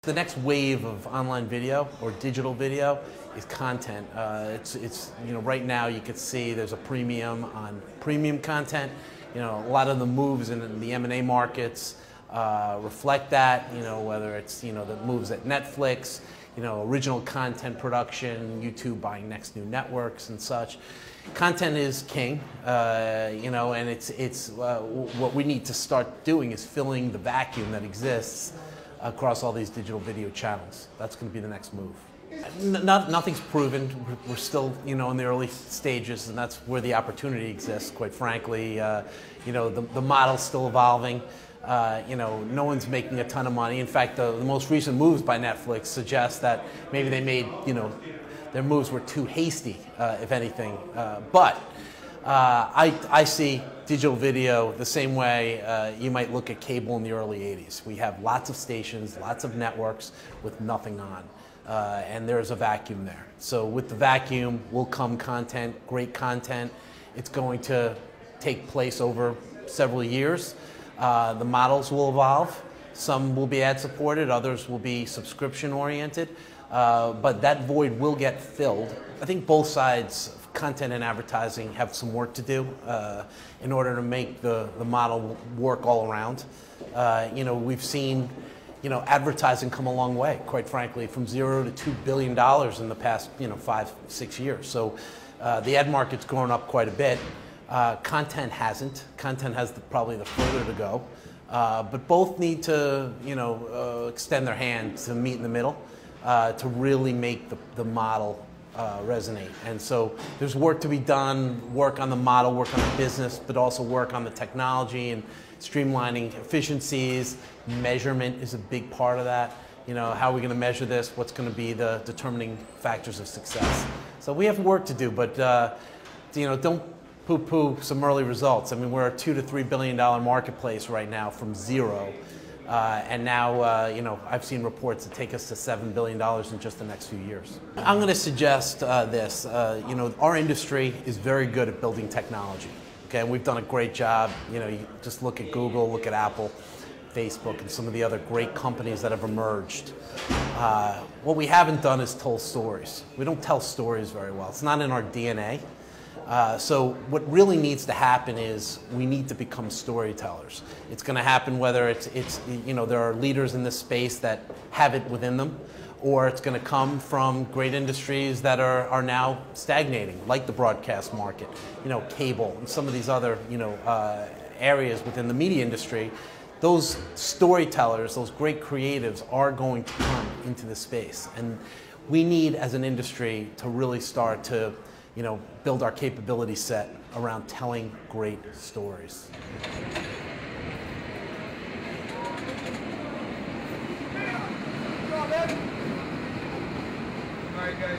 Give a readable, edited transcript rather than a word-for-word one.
The next wave of online video or digital video is content. It's right now you could see there's a premium on premium content. A lot of the moves in the M&A markets reflect that. Whether it's the moves at Netflix, original content production, YouTube buying next new networks and such. Content is king, and it's what we need to start doing is filling the vacuum that exists across all these digital video channels. That's going to be the next move. Nothing's proven. We're still, in the early stages, and that's where the opportunity exists. Quite frankly, the model's still evolving. No one's making a ton of money. In fact, the most recent moves by Netflix suggest that maybe they made, their moves were too hasty, if anything. But I see digital video the same way you might look at cable in the early 80s. We have lots of stations, lots of networks with nothing on. And there's a vacuum there. So with the vacuum will come content, great content. It's going to take place over several years. The models will evolve. Some will be ad supported, others will be subscription oriented. But that void will get filled. I think both sides, content and advertising, have some work to do in order to make the model work all around. We've seen advertising come a long way, quite frankly, from $0 to $2 billion in the past 5-6 years. So the ad market's grown up quite a bit. Content hasn't. Content has probably the further to go. But both need to extend their hand to meet in the middle to really make the model resonate. And so there's work to be done, work on the model, work on the business, but also work on the technology and streamlining efficiencies. Measurement is a big part of that. How are we going to measure this? What's going to be the determining factors of success? So we have work to do, but don't poo-poo some early results. I mean, we're a $2 to $3 billion marketplace right now from zero. And now, I've seen reports that take us to $7 billion in just the next few years. I'm going to suggest this. Our industry is very good at building technology. Okay, and we've done a great job. You just look at Google, look at Apple, Facebook, and some of the other great companies that have emerged. What we haven't done is told stories. We don't tell stories very well. It's not in our DNA. So what really needs to happen is we need to become storytellers. It's going to happen whether it's there are leaders in this space that have it within them, or it's going to come from great industries that are now stagnating, like the broadcast market, cable, and some of these other areas within the media industry. Those storytellers, those great creatives, are going to come into the space, and we need, as an industry, to really start to build our capability set around telling great stories. All right, guys.